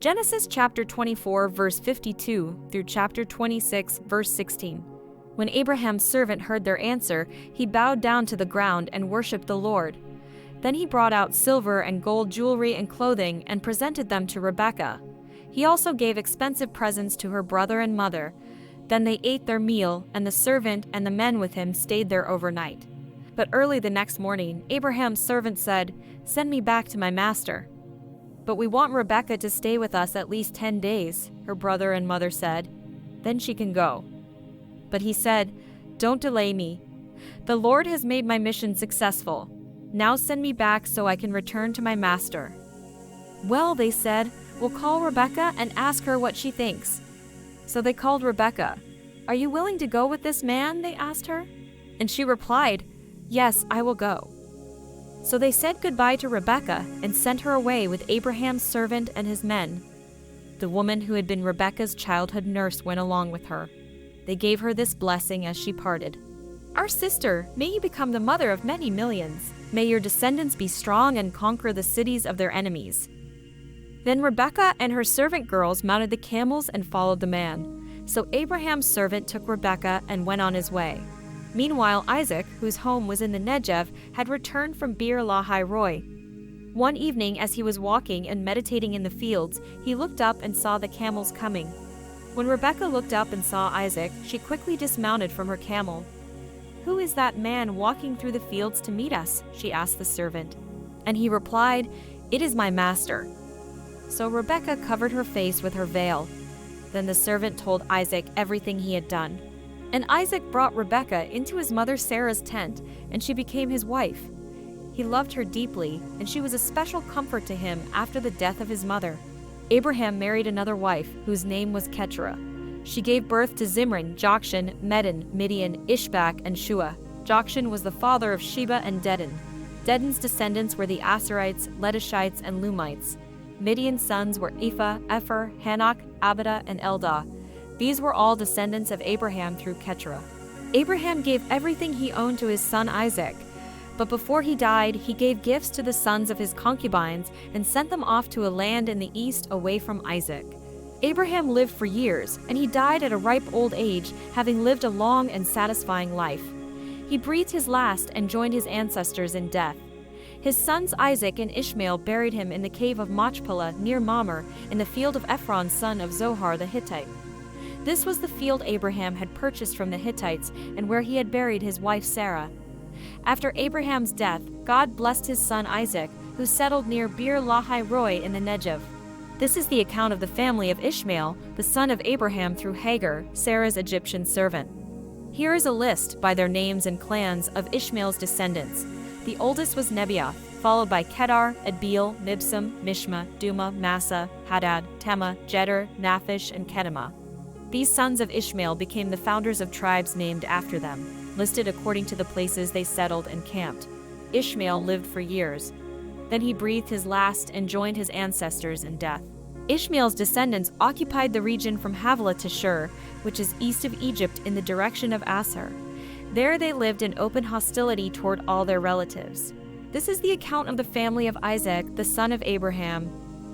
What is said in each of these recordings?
Genesis chapter 24 verse 52 through chapter 26 verse 16. When Abraham's servant heard their answer, he bowed down to the ground and worshipped the Lord. Then he brought out silver and gold jewelry and clothing and presented them to Rebekah. He also gave expensive presents to her brother and mother. Then they ate their meal, and the servant and the men with him stayed there overnight. But early the next morning, Abraham's servant said, "Send me back to my master." "But we want Rebekah to stay with us at least 10 days, her brother and mother said. "Then she can go." But he said, "Don't delay me. The Lord has made my mission successful. Now send me back so I can return to my master." "Well," they said, "we'll call Rebekah and ask her what she thinks." So they called Rebekah. "Are you willing to go with this man?" they asked her. And she replied, "Yes, I will go." So they said goodbye to Rebekah and sent her away with Abraham's servant and his men. The woman who had been Rebekah's childhood nurse went along with her. They gave her this blessing as she parted. "Our sister, may you become the mother of many millions. May your descendants be strong and conquer the cities of their enemies." Then Rebekah and her servant girls mounted the camels and followed the man. So Abraham's servant took Rebekah and went on his way. Meanwhile, Isaac, whose home was in the Negev, had returned from Beer Lahai Roi. One evening, as he was walking and meditating in the fields, he looked up and saw the camels coming. When Rebekah looked up and saw Isaac, she quickly dismounted from her camel. "Who is that man walking through the fields to meet us?" she asked the servant. And he replied, "It is my master." So Rebekah covered her face with her veil. Then the servant told Isaac everything he had done. And Isaac brought Rebekah into his mother Sarah's tent, and she became his wife. He loved her deeply, and she was a special comfort to him after the death of his mother. Abraham married another wife, whose name was Keturah. She gave birth to Zimran, Jokshan, Medan, Midian, Ishbak, and Shua. Jokshan was the father of Sheba and Dedan. Dedan's descendants were the Asarites, Letushites, and Lumites. Midian's sons were Ephah, Epher, Hanok, Abidah, and Eldah. These were all descendants of Abraham through Keturah. Abraham gave everything he owned to his son Isaac. But before he died, he gave gifts to the sons of his concubines and sent them off to a land in the east away from Isaac. Abraham lived for years, and he died at a ripe old age, having lived a long and satisfying life. He breathed his last and joined his ancestors in death. His sons Isaac and Ishmael buried him in the cave of Machpelah near Mamre, in the field of Ephron son of Zohar the Hittite. This was the field Abraham had purchased from the Hittites and where he had buried his wife Sarah. After Abraham's death, God blessed his son Isaac, who settled near Beer Lahai Roi in the Negev. This is the account of the family of Ishmael, the son of Abraham through Hagar, Sarah's Egyptian servant. Here is a list, by their names and clans, of Ishmael's descendants. The oldest was Nebaioth, followed by Kedar, Adbeel, Mibsam, Mishma, Duma, Massa, Hadad, Tema, Jeter, Naphish, and Kedemah. These sons of Ishmael became the founders of tribes named after them, listed according to the places they settled and camped. Ishmael lived for years. Then he breathed his last and joined his ancestors in death. Ishmael's descendants occupied the region from Havilah to Shur, which is east of Egypt in the direction of Assur. There they lived in open hostility toward all their relatives. This is the account of the family of Isaac, the son of Abraham.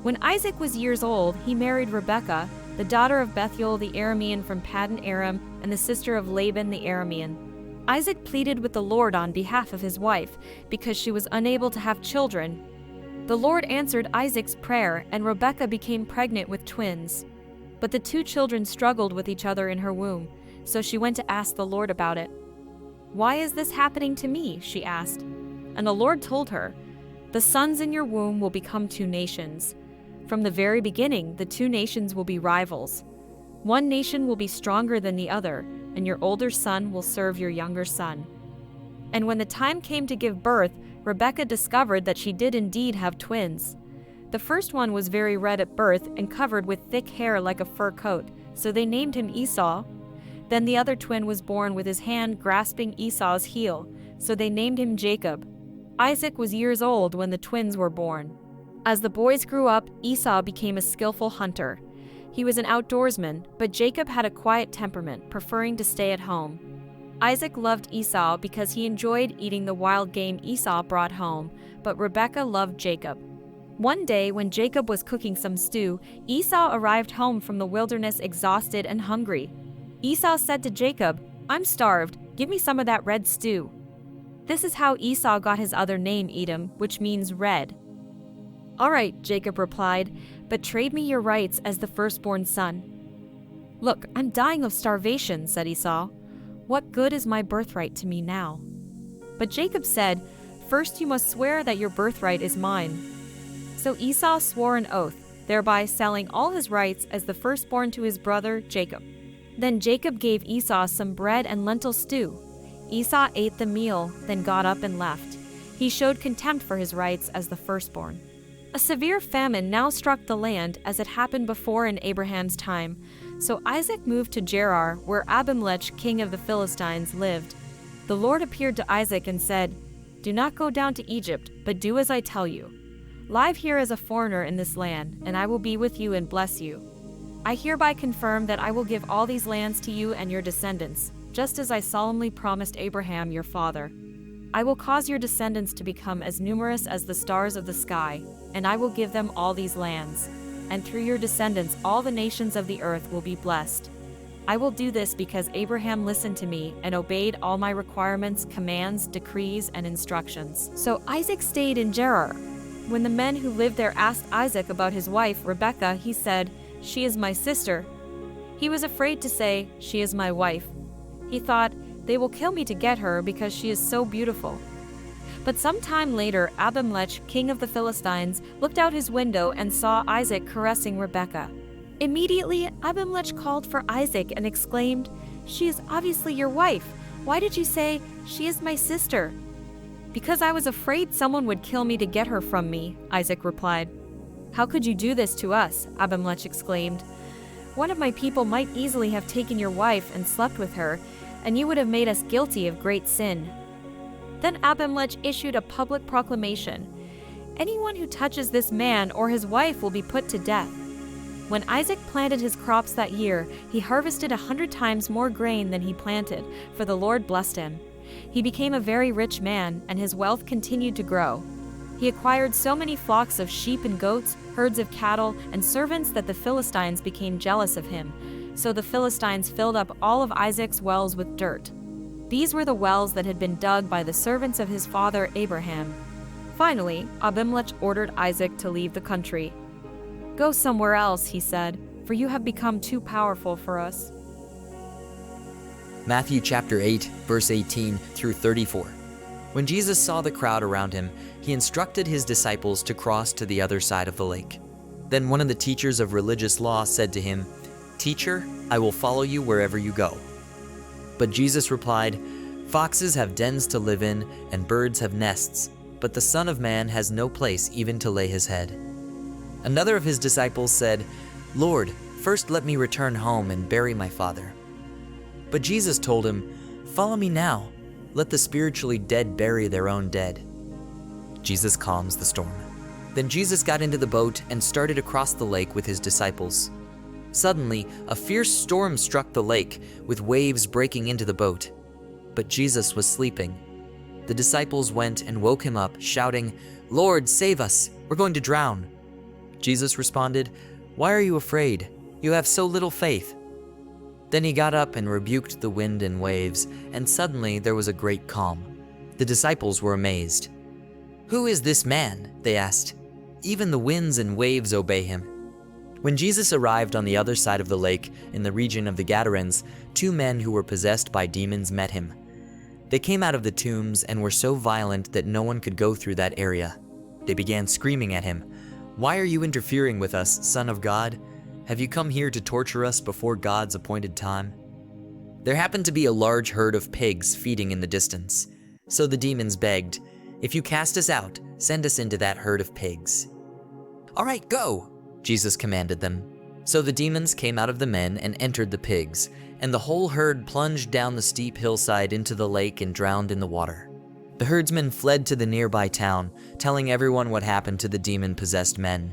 When Isaac was years old, he married Rebekah, the daughter of Bethuel the Aramean from Paddan Aram and the sister of Laban the Aramean. Isaac pleaded with the Lord on behalf of his wife, because she was unable to have children. The Lord answered Isaac's prayer, and Rebekah became pregnant with twins. But the two children struggled with each other in her womb, so she went to ask the Lord about it. "Why is this happening to me?" she asked. And the Lord told her, "The sons in your womb will become two nations. From the very beginning, the two nations will be rivals. One nation will be stronger than the other, and your older son will serve your younger son." And when the time came to give birth, Rebekah discovered that she did indeed have twins. The first one was very red at birth and covered with thick hair like a fur coat, so they named him Esau. Then the other twin was born with his hand grasping Esau's heel, so they named him Jacob. Isaac was years old when the twins were born. As the boys grew up, Esau became a skillful hunter. He was an outdoorsman, but Jacob had a quiet temperament, preferring to stay at home. Isaac loved Esau because he enjoyed eating the wild game Esau brought home, but Rebekah loved Jacob. One day, when Jacob was cooking some stew, Esau arrived home from the wilderness exhausted and hungry. Esau said to Jacob, "I'm starved, give me some of that red stew." This is how Esau got his other name Edom, which means red. "All right," Jacob replied, "but trade me your rights as the firstborn son." "Look, I'm dying of starvation," said Esau. "What good is my birthright to me now?" But Jacob said, "First you must swear that your birthright is mine." So Esau swore an oath, thereby selling all his rights as the firstborn to his brother Jacob. Then Jacob gave Esau some bread and lentil stew. Esau ate the meal, then got up and left. He showed contempt for his rights as the firstborn. A severe famine now struck the land, as it happened before in Abraham's time. So Isaac moved to Gerar, where Abimelech, king of the Philistines, lived. The Lord appeared to Isaac and said, "Do not go down to Egypt, but do as I tell you. Live here as a foreigner in this land, and I will be with you and bless you. I hereby confirm that I will give all these lands to you and your descendants, just as I solemnly promised Abraham your father. I will cause your descendants to become as numerous as the stars of the sky, and I will give them all these lands. And through your descendants all the nations of the earth will be blessed. I will do this because Abraham listened to me and obeyed all my requirements, commands, decrees, and instructions." So Isaac stayed in Gerar. When the men who lived there asked Isaac about his wife, Rebekah, he said, "She is my sister." He was afraid to say, "She is my wife." He thought, "They will kill me to get her because she is so beautiful." But some time later, Abimelech, king of the Philistines, looked out his window and saw Isaac caressing Rebekah. Immediately, Abimelech called for Isaac and exclaimed, "She is obviously your wife. Why did you say, 'She is my sister'?" "Because I was afraid someone would kill me to get her from me," Isaac replied. "How could you do this to us?" Abimelech exclaimed. "One of my people might easily have taken your wife and slept with her, and you would have made us guilty of great sin." Then Abimelech issued a public proclamation, "Anyone who touches this man or his wife will be put to death." When Isaac planted his crops that year, he harvested 100 times more grain than he planted, for the Lord blessed him. He became a very rich man, and his wealth continued to grow. He acquired so many flocks of sheep and goats, herds of cattle, and servants that the Philistines became jealous of him. So the Philistines filled up all of Isaac's wells with dirt. These were the wells that had been dug by the servants of his father Abraham. Finally, Abimelech ordered Isaac to leave the country. "Go somewhere else," he said, "for you have become too powerful for us." Matthew chapter 8, verse 18 through 34. When Jesus saw the crowd around him, he instructed his disciples to cross to the other side of the lake. Then one of the teachers of religious law said to him, "Teacher, I will follow you wherever you go." But Jesus replied, "Foxes have dens to live in, and birds have nests, but the Son of Man has no place even to lay his head." Another of his disciples said, "Lord, first let me return home and bury my father." But Jesus told him, "Follow me now. Let the spiritually dead bury their own dead." Jesus calms the storm. Then Jesus got into the boat and started across the lake with his disciples. Suddenly, a fierce storm struck the lake, with waves breaking into the boat. But Jesus was sleeping. The disciples went and woke him up, shouting, "Lord, save us! We're going to drown." Jesus responded, "Why are you afraid? You have so little faith." Then he got up and rebuked the wind and waves, and suddenly there was a great calm. The disciples were amazed. "Who is this man?" they asked. "Even the winds and waves obey him." When Jesus arrived on the other side of the lake, in the region of the Gadarenes, 2 men who were possessed by demons met him. They came out of the tombs and were so violent that no one could go through that area. They began screaming at him, "Why are you interfering with us, Son of God? Have you come here to torture us before God's appointed time?" There happened to be a large herd of pigs feeding in the distance. So the demons begged, "If you cast us out, send us into that herd of pigs." "All right, go," Jesus commanded them. So the demons came out of the men and entered the pigs, and the whole herd plunged down the steep hillside into the lake and drowned in the water. The herdsmen fled to the nearby town, telling everyone what happened to the demon-possessed men.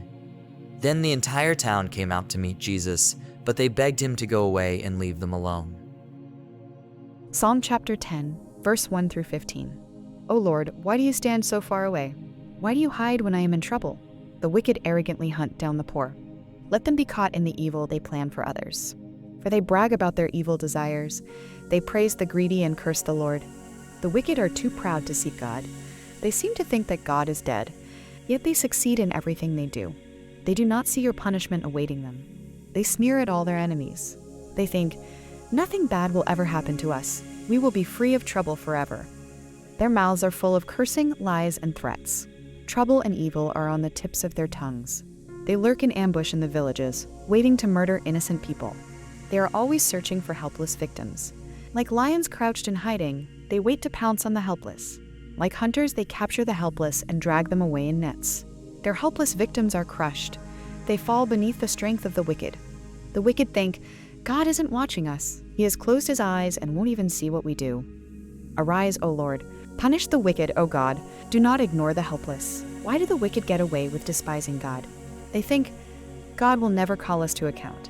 Then the entire town came out to meet Jesus, but they begged him to go away and leave them alone. Psalm chapter 10, verse 1 through 15. O Lord, why do you stand so far away? Why do you hide when I am in trouble? the wicked arrogantly hunt down the poor. Let them be caught in the evil they plan for others. For they brag about their evil desires. They praise the greedy and curse the Lord. The wicked are too proud to seek God. They seem to think that God is dead, yet they succeed in everything they do. They do not see your punishment awaiting them. They sneer at all their enemies. They think, "Nothing bad will ever happen to us. We will be free of trouble forever." Their mouths are full of cursing, lies, and threats. Trouble and evil are on the tips of their tongues. They lurk in ambush in the villages, waiting to murder innocent people. They are always searching for helpless victims. Like lions crouched in hiding, they wait to pounce on the helpless. Like hunters, they capture the helpless and drag them away in nets. Their helpless victims are crushed. They fall beneath the strength of the wicked. The wicked think, "God isn't watching us. He has closed his eyes and won't even see what we do." Arise, O Lord. Punish the wicked, O God. Do not ignore the helpless. Why do the wicked get away with despising God? They think, "God will never call us to account."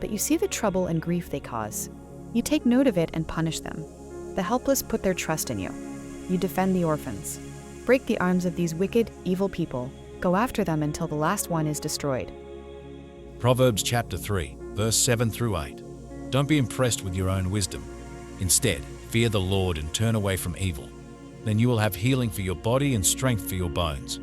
But you see the trouble and grief they cause. You take note of it and punish them. The helpless put their trust in you. You defend the orphans. Break the arms of these wicked, evil people. Go after them until the last one is destroyed. Proverbs chapter 3, verse 7 through 8. Don't be impressed with your own wisdom. Instead, fear the Lord and turn away from evil. Then you will have healing for your body and strength for your bones.